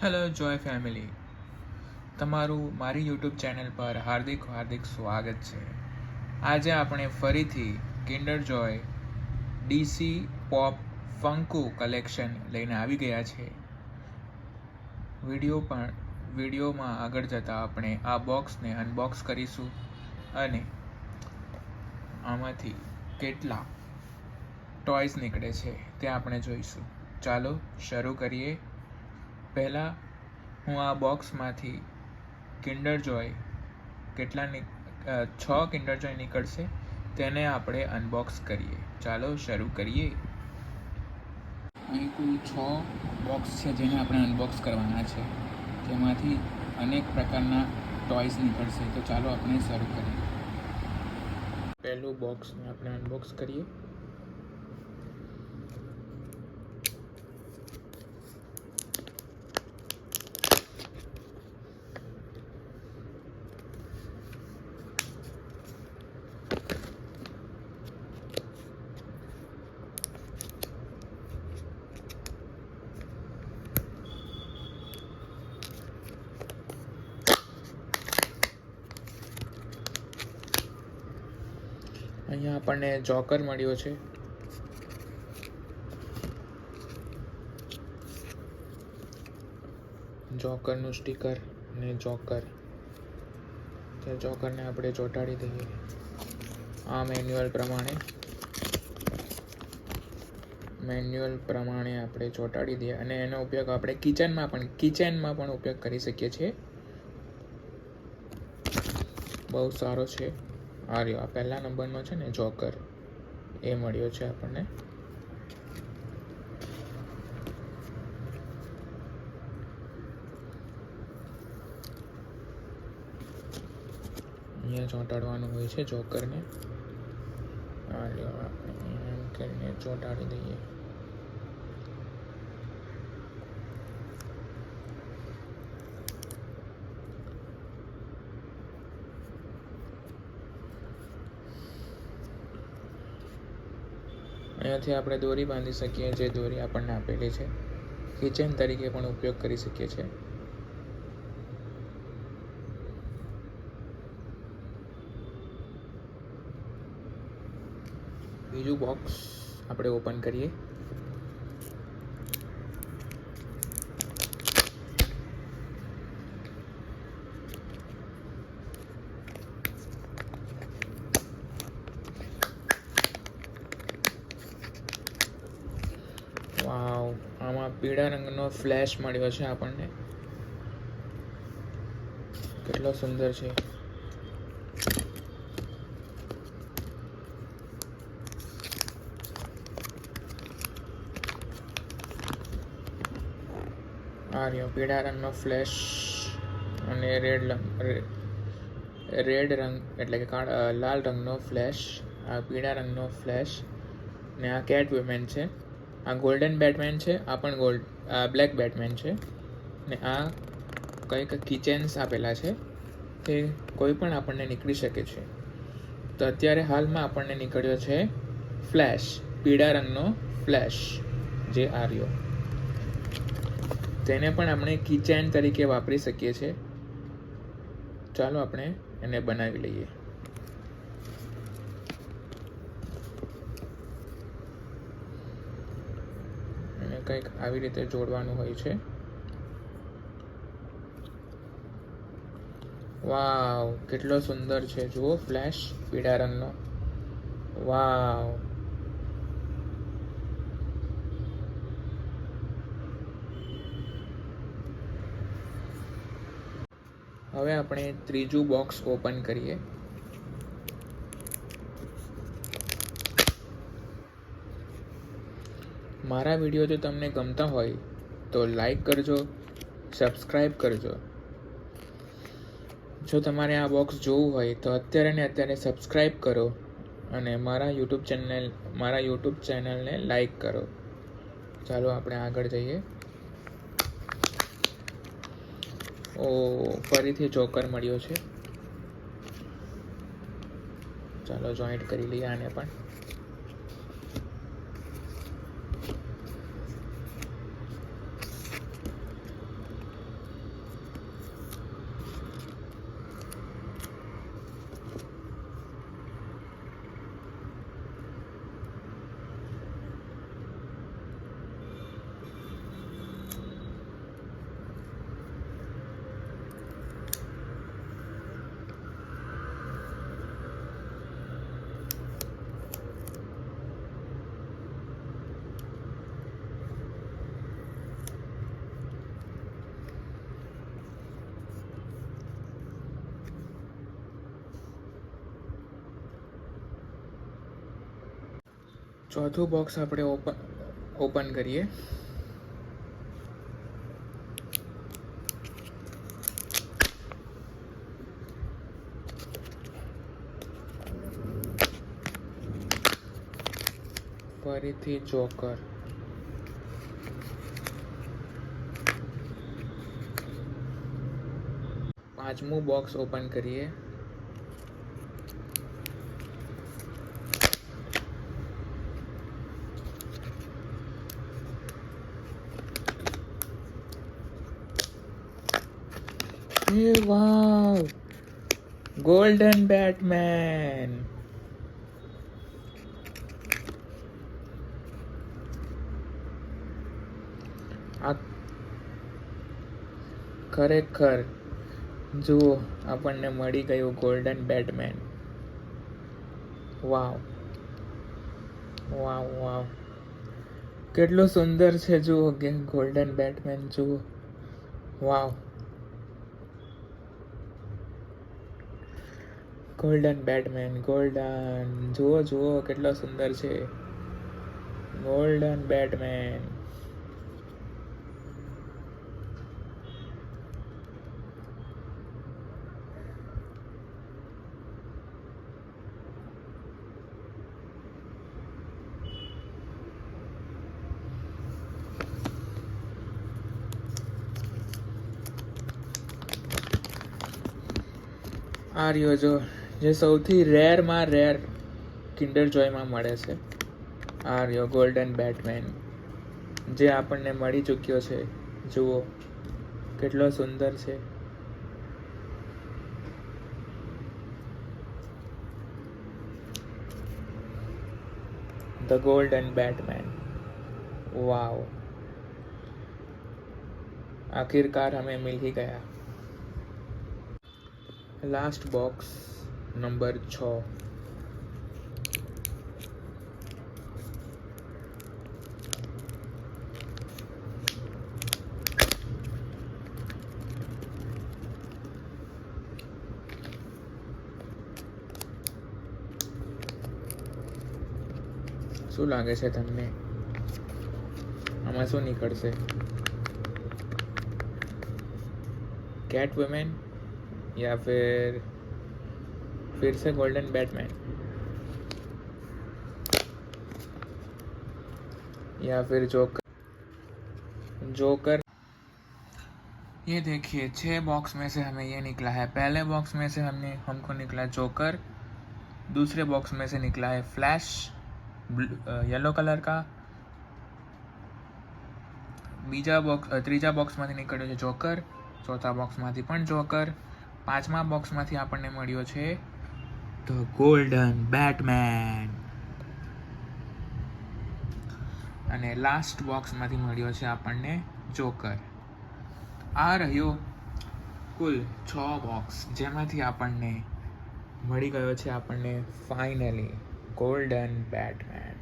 Hello જોય family, તમારું મારી YouTube channel પર હાર્દિક સ્વાગત છે. આજે આપણે ફરીથી કિન્ડર જોય ડીસી પોપ ફંકુ કલેક્શન લઈને આવી ગયા છે. વિડીયોમાં આગળ જતાં આપણે આ બોક્સને અનબોક્સ કરીશું અને આમાંથી કેટલા ટોયઝ નીકળે છે તે આપણે જોઈશું. ચાલો શરૂ કરીએ. પહેલાં હું આ બોક્સમાંથી કિન્ડર જોય કેટલા 6 કિન્ડર જોય નીકળશે તેને આપણે અનબોક્સ કરીએ. ચાલો શરૂ કરીએ. અહીં કુલ 6 બોક્સ છે જેને આપણે અનબોક્સ કરવાના છે. તેમાંથી અનેક પ્રકારના ટોયઝ નીકળશે. તો ચાલો આપણે શરૂ કરીએ. પહેલું બોક્સને આપણે અનબોક્સ કરીએ. અહીંયા આપણને જોકર મળ્યો છે. જોકરનું સ્ટીકર અને જોકરને આપણે ચોંટાડી દઈએ. આ મેન્યુઅલ પ્રમાણે આપણે ચોંટાડી દઈએ અને એનો ઉપયોગ આપણે કિચનમાં પણ ઉપયોગ કરી શકીએ છીએ. બહુ સારો છે. આ રહ્યો, આ પહેલા નંબરનો છે ને જોકર, એ મળ્યો છે આપણને. અહીંયા ચોંટાડવાનું હોય છે જોકરને. આ રહ્યો, આપણે એમ કરીને ચોંટાડી દઈએ. અહીંયાથી આપણે દોરી બાંધી શકીએ. જે દોરી આપણને આપેલી છે, કિચન તરીકે પણ ઉપયોગ કરી શકીએ છીએ. બીજું બોક્સ આપણે ઓપન કરીએ. વાવ, આમાં પીળા રંગનો ફ્લેશ મળ્યો છે આપણને. કેટલો સુંદર છે. આ રહ્યો પીળા રંગનો ફ્લેશ અને રેડ રંગ એટલે કે લાલ રંગનો ફ્લેશ. આ પીળા રંગનો ફ્લેશ ને આ કેટ વુમેન છે. આ ગોલ્ડન બેટમેન છે. આ પણ બ્લેક બેટમેન છે. ને આ કંઈક કિચન્સ આપેલા છે. તે કોઈ પણ આપણને નીકળી શકે છે. તો અત્યારે હાલમાં આપણને નીકળ્યો છે ફ્લેશ, પીળા રંગનો ફ્લેશ, જે આ રહ્યો. તેને પણ આપણે કિચન તરીકે વાપરી શકીએ છીએ. ચાલો આપણે એને બનાવી લઈએ. એને કંઈક આવી રીતે જોડવાનું હોય છે. વાવ, કેટલો સુંદર છે. જુઓ, ફ્લેશ પીળા રંગનો. વાવ, હવે આપણે ત્રીજું બોક્સ ઓપન કરીએ. મારા વિડીયો જો તમને ગમતા હોય તો લાઈક કરજો, સબસ્ક્રાઈબ કરજો. જો તમારે આ બોક્સ જોવું હોય તો અત્યારે ને અત્યારે સબસ્ક્રાઈબ કરો અને મારા યુટ્યુબ ચેનલને લાઈક કરો. ચાલો આપણે આગળ જઈએ. ફરીથી જોકર મળ્યો છે. ચાલો જોઈન્ટ કરી લઈએ આને પણ. ચોથું બોક્સ આપણે ઓપન કરીએ. ફરીથી જોકર. પાંચમું બોક્સ ઓપન કરીએ. વાવ, ગોલ્ડન બેટમેન. આ ખરેખર જુઓ, આપણને મળી ગયું ગોલ્ડન બેટમેન. વાવ વાવ વાવ, કેટલું સુંદર છે. જુઓ ગોલ્ડન બેટમેન, જુઓ. વાવ, ગોલ્ડન બેટમેન, ગોલ્ડન. જુઓ જુઓ, કેટલો સુંદર છે ગોલ્ડન બેટમેન. આ રહ્યો જો, જે સૌથી રેરમાં રેર કિન્ડર જોયમાં મળે છે. આ રહ્યો ગોલ્ડન બેટમેન, જે આપણને મળી ચૂક્યો છે. જુઓ કેટલો સુંદર છે. The golden Batman. વાવ, આખિરકાર हमें मिल ही गया. Last box number 6. શું લાગે છે તમને, આમાં શું નીકળશે? कैट वुमेन या फिर से गोल्डन बैटमैन या फिर जोकर. ये देखिए, 6 बॉक्स में से हमें ये निकला है. पहले बॉक्स में से हमको निकला जोकर. दूसरे बॉक्स में से निकला है फ्लैश, येलो कलर का. ત્રીજા બોક્સમાંથી નીકળ્યો છે જોકર. ચોથા બોક્સમાંથી પણ જોકર. પાંચમા બોક્સમાંથી આપણને મળ્યો છે ધ ગોલ્ડન બેટમેન. અને લાસ્ટ બોક્સમાંથી મળ્યો છે આપણને જોકર. આ રહ્યો કુલ 6 બોક્સ, જેમાંથી આપણને મળી ગયો છે આપણને ફાઇનલી ગોલ્ડન બેટમેન.